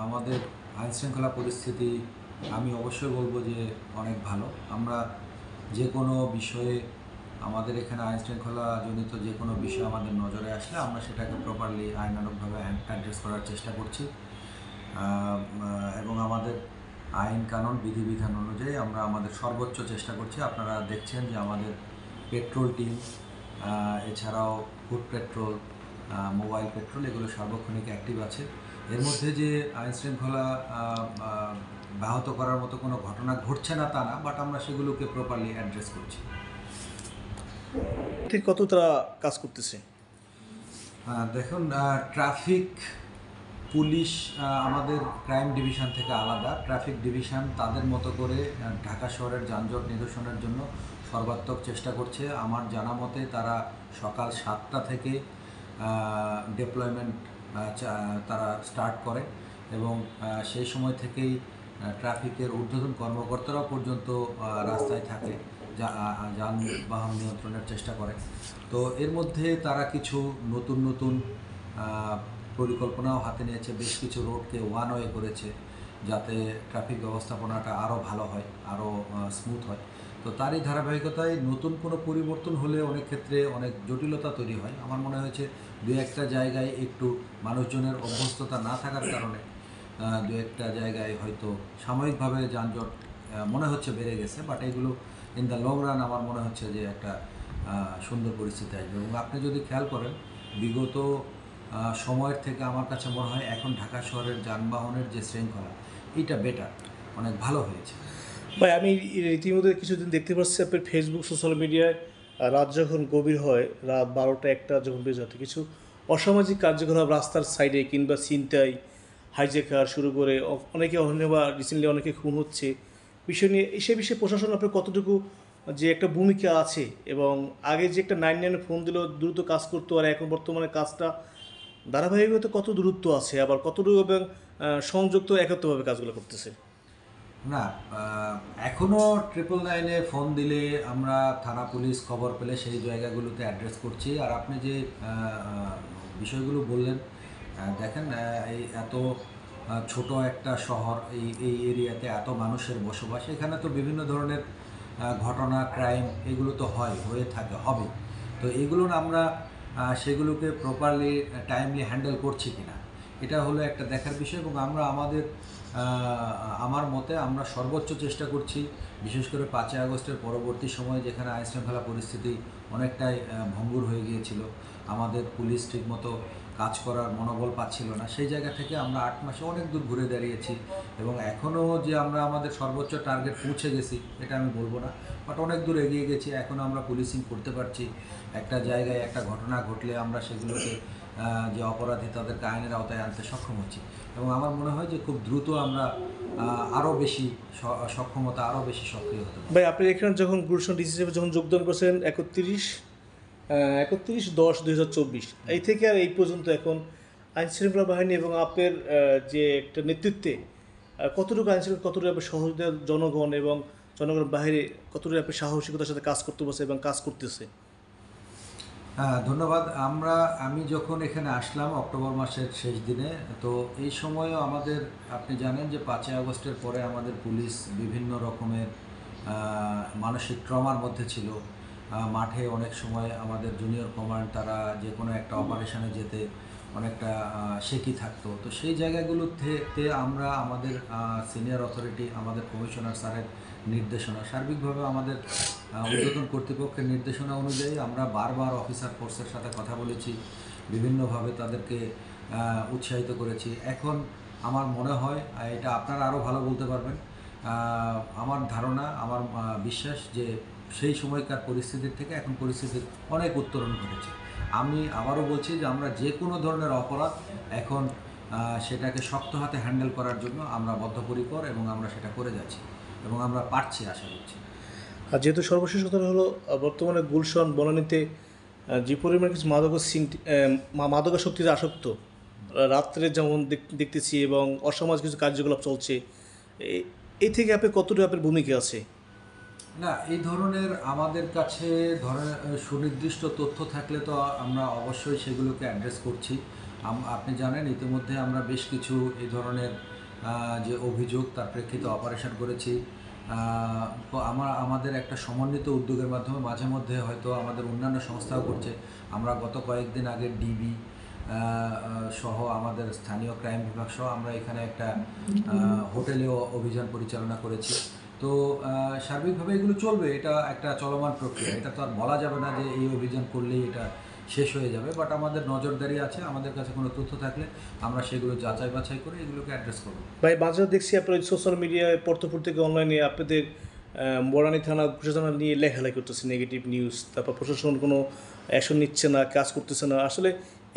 আমাদের আইনশৃঙ্খলা পরিস্থিতি আমি অবশ্যই বলবো যে অনেক ভালো। আমরা যে কোনো বিষয়ে আমাদের এখানে আইনশৃঙ্খলাজনিত যে কোনো বিষয় আমাদের নজরে আসলে আমরা সেটাকে প্রপারলি আইনানুগভাবে অ্যাড্রেস করার চেষ্টা করছি এবং আমাদের আইন কানুন বিধিবিধান অনুযায়ী আমরা আমাদের সর্বোচ্চ চেষ্টা করছি। আপনারা দেখছেন যে আমাদের পেট্রোল টিম এছাড়াও ফুড পেট্রোল, মোবাইল পেট্রোল এগুলো সার্বক্ষণিক অ্যাক্টিভ আছে। এর মধ্যে যে আইনশৃঙ্খলা ব্যাহত করার মতো কোনো ঘটনা ঘটছে না তা না, বাট আমরা সেগুলোকে প্রপারলি অ্যাড্রেস করছি। ঠিক কত তারা কাজ করতেছে? দেখুন, ট্রাফিক পুলিশ আমাদের ক্রাইম ডিভিশন থেকে আলাদা। ট্রাফিক ডিভিশন তাদের মতো করে ঢাকা শহরের যানজট নিরসনের জন্য সর্বাত্মক চেষ্টা করছে। আমার জানা মতে তারা সকাল 7টা থেকে ডিপ্লয়মেন্ট তারা স্টার্ট করে এবং সেই সময় থেকেই ট্রাফিকের ঊর্ধ্বতন কর্মকর্তারাও পর্যন্ত রাস্তায় থাকে, যানবাহন নিয়ন্ত্রণের চেষ্টা করে। তো এর মধ্যে তারা কিছু নতুন নতুন পরিকল্পনাও হাতে নিয়েছে। বেশ কিছু রোডকে ওয়ান ওয়ে করেছে যাতে ট্রাফিক ব্যবস্থাপনাটা আরও ভালো হয়, আরও স্মুথ হয়। তো তারই ধারাবাহিকতায় নতুন কোনো পরিবর্তন হলে অনেক ক্ষেত্রে অনেক জটিলতা তৈরি হয়। আমার মনে হয়েছে দু একটা জায়গায় একটু মানুষজনের অভ্যস্ততা না থাকার কারণে দু একটা জায়গায় হয়তো সাময়িকভাবে যানজট মনে হচ্ছে বেড়ে গেছে, বাট এগুলো ইন দ্য লং রান আমার মনে হচ্ছে যে একটা সুন্দর পরিস্থিতি আসবে। এবং আপনি যদি খেয়াল করেন বিগত সময়ের থেকে আমার কাছে মনে হয় এখন ঢাকা শহরের যানবাহনের যে শৃঙ্খলা এটা বেটার, অনেক ভালো হয়েছে। ভাই, আমি রীতিমতো কিছুদিন দেখতে পাচ্ছি আপনার ফেসবুক, সোশ্যাল মিডিয়ায় রাত যখন গভীর হয়, রাত 12টা 1টা যখন বেজে যায়, কিছু অসামাজিক কার্যকলাপ রাস্তার সাইডে কিংবা ছিনতাই, হাইজ্যাকার শুরু করে অনেকে বা রিসেন্টলি অনেকে খুন হচ্ছে। বিষয় নিয়ে সে বিষয়ে প্রশাসন আপনার কতটুকু যে একটা ভূমিকা আছে, এবং আগে যে একটা 999 ফোন দিলেও দ্রুত কাজ করতো, আর এখন বর্তমানে কাজটা ধারাবাহিকতা কত দূরত্ব আছে, আবার কতটুকু এবং সংযুক্ত একত্রভাবে কাজগুলো করতেছে? না, এখনও 999-এ ফোন দিলে আমরা থানা পুলিশ খবর পেলে সেই জায়গাগুলোতে অ্যাড্রেস করছি। আর আপনি যে বিষয়গুলো বললেন, দেখেন এই এত ছোট একটা শহর, এই এরিয়াতে এত মানুষের বসবাস, এখানে তো বিভিন্ন ধরনের ঘটনা, ক্রাইম এগুলো তো হয়ে থাকে, হবে। তো এগুলো আমরা সেগুলোকে প্রপারলি টাইমলি হ্যান্ডেল করছি কিনা এটা হলো একটা দেখার বিষয়। এবং আমরা আমার মতে আমরা সর্বোচ্চ চেষ্টা করছি, বিশেষ করে 5ই আগস্টের পরবর্তী সময়ে যেখানে আইনশৃঙ্খলা পরিস্থিতি অনেকটাই ভঙ্গুর হয়ে গিয়েছিল, আমাদের পুলিশ ঠিকমতো কাজ করার মনোবল পাচ্ছিল না, সেই জায়গা থেকে আমরা 8 মাসে অনেক দূর ঘুরে দাঁড়িয়েছি। এবং এখনও যে আমরা আমাদের সর্বোচ্চ টার্গেট পৌঁছে গেছি এটা আমি বলবো না, বাট অনেক দূর এগিয়ে গেছি। এখনও আমরা পুলিশিং করতে পারছি। একটা জায়গায় একটা ঘটনা ঘটলে আমরা সেগুলোকে যে অপরাধী তাদেরকে আইনের আওতায় আনতে সক্ষম হচ্ছি। এবং আমার মনে হয় যে খুব দ্রুত আমরা আরও বেশি সক্ষমতা, আরও বেশি সক্রিয় হতে পারি। ভাই, আপনি এখানে যখন গুলশান ডিসি হিসেবে যখন যোগদান করেছেন 31/10/2024, এই থেকে আর এই পর্যন্ত এখন আইনশৃঙ্খলা বাহিনী এবং আপনার যে একটা নেতৃত্বে কতটুকু আইনশৃঙ্খলা, কতটুকু আপনার সহযোগিতা জনগণ এবং জনগণের বাইরে কতটুকু আপনার সাহসিকতার সাথে কাজ করতে পারছে এবং কাজ করতেছে? হ্যাঁ, ধন্যবাদ। আমি যখন এখানে আসলাম অক্টোবর মাসের শেষ দিনে, তো এই সময়ও আমাদের, আপনি জানেন যে 5ই আগস্টের পরে আমাদের পুলিশ বিভিন্ন রকমের মানসিক ট্রমার মধ্যে ছিল। মাঠে অনেক সময় আমাদের জুনিয়র কমান্ড তারা যে কোনো একটা অপারেশনে যেতে অনেকটা শেকি থাকতো। তো সেই জায়গাগুলোতে আমরা আমাদের সিনিয়র অথরিটি, আমাদের কমিশনার স্যারের নির্দেশনা, সার্বিকভাবে আমাদের ঊর্ধ্বতন কর্তৃপক্ষের নির্দেশনা অনুযায়ী আমরা বারবার অফিসার ফোর্সের সাথে কথা বলেছি, বিভিন্নভাবে তাদেরকে উৎসাহিত করেছি। এখন আমার মনে হয় এটা আপনারা আরও ভালো বলতে পারবেন, আমার ধারণা, আমার বিশ্বাস যে সেই সময়কার পরিস্থিতির থেকে এখন পরিস্থিতির অনেক উত্তরণ ঘটেছে। আমি আবারও বলছি যে আমরা যে কোনো ধরনের অপরাধ এখন সেটাকে শক্ত হাতে হ্যান্ডেল করার জন্য আমরা বদ্ধপরিকর এবং আমরা সেটা করে যাচ্ছি এবং আমরা পারছি আশা করছি। আর যেহেতু সর্বশেষ কথা হলো, বর্তমানে গুলশান বনানীতে যে পরিমাণ কিছু মাদকাসক্তিতে আসক্ত রাত্রে যেমন দেখতেছি, এবং অসামাজিক কিছু কার্যকলাপ চলছে, এই থেকে আপনি কতটুকু আপনার ভূমিকা আছে? না, এই ধরনের আমাদের কাছে সুনির্দিষ্ট তথ্য থাকলে তো আমরা অবশ্যই সেগুলোকে অ্যাড্রেস করছি। আপনি জানেন ইতিমধ্যে আমরা বেশ কিছু এই ধরনের যে অভিযোগ তার প্রেক্ষিতে অপারেশন করেছি। তো আমাদের একটা সমন্বিত উদ্যোগের মাধ্যমে মাঝে মধ্যে হয়তো আমাদের অন্যান্য সংস্থাও করছে। আমরা গত কয়েকদিন আগে ডিবি সহ আমাদের স্থানীয় ক্রাইম বিভাগ সহ আমরা এখানে একটা হোটেলেও অভিযান পরিচালনা করেছি। তো সার্বিকভাবে এগুলো চলবে, এটা একটা চলমান প্রক্রিয়া। এটা তো আর বলা যাবে না যে এই অভিযান করলেই এটা শেষ হয়ে যাবে, বাট আমাদের নজরদারি আছে। আমাদের কাছে কোনো তথ্য থাকলে আমরা সেগুলো যাচাই বাছাই করে এগুলোকে অ্যাড্রেস করব। ভাই মাঝে দেখছি আপনার সোশ্যাল মিডিয়ায় পড়তে থেকে অনলাইনে আপনাদের বনানী থানা ঘোষণা নিয়ে লেখালেখি করতেছে, নেগেটিভ নিউজ, তারপর প্রশাসন কোনো অ্যাকশন নিচ্ছে না, কাজ করতেছে না। আসলে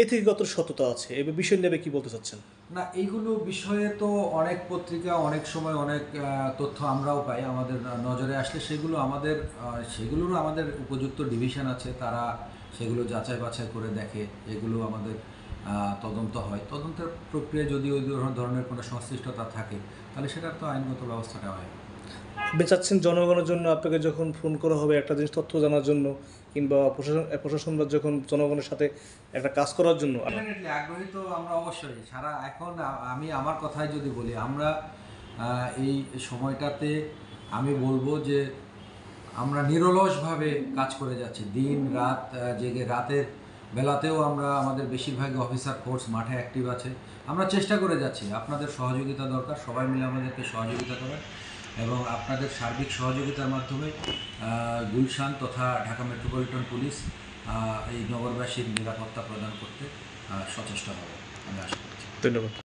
এ থেকে কত সততা আছে এই বিষয় নেবে কি বলতে চাচ্ছেন? না, এইগুলো বিষয়ে তো অনেক পত্রিকা অনেক সময় অনেক তথ্য আমরাও পাই, আমাদের নজরে আসলে সেগুলোরও আমাদের উপযুক্ত ডিভিশন আছে, তারা সেগুলো যাচাই বাছাই করে দেখে। এগুলো আমাদের তদন্ত হয়। তদন্তের প্রক্রিয়া যদি ওই ধরনের কোনো সংশ্লিষ্টতা থাকে তাহলে সেটার তো আইনগত ব্যবস্থা নেওয়া হয়। আপনি চাচ্ছেন জনগণের জন্য আপনাকে যখন ফোন করা হবে একটা জিনিস তথ্য জানার জন্য, কিংবা প্রশাসনরা যখন জনগণের সাথে একটা কাজ করার জন্য? ডেফিনেটলি আগ্রহী তো আমরা অবশ্যই। এখন আমি আমার কথাই যদি বলি, আমরা এই সময়টাতে আমি বলবো যে আমরা নিরলসভাবে কাজ করে যাচ্ছি, দিন রাত জেগে। রাতের বেলাতেও আমরা আমাদের বেশিরভাগ অফিসার ফোর্স মাঠে অ্যাক্টিভ আছে। আমরা চেষ্টা করে যাচ্ছি। আপনাদের সহযোগিতা দরকার, সবাই মিলে আমাদেরকে সহযোগিতা করেন এবং আপনাদের সার্বিক সহযোগিতার মাধ্যমে গুলশান তথা ঢাকা মেট্রোপলিটন পুলিশ এই নগরবাসীর নিরাপত্তা প্রদান করতে সচেষ্ট হবে, আমি আশা করছি। ধন্যবাদ।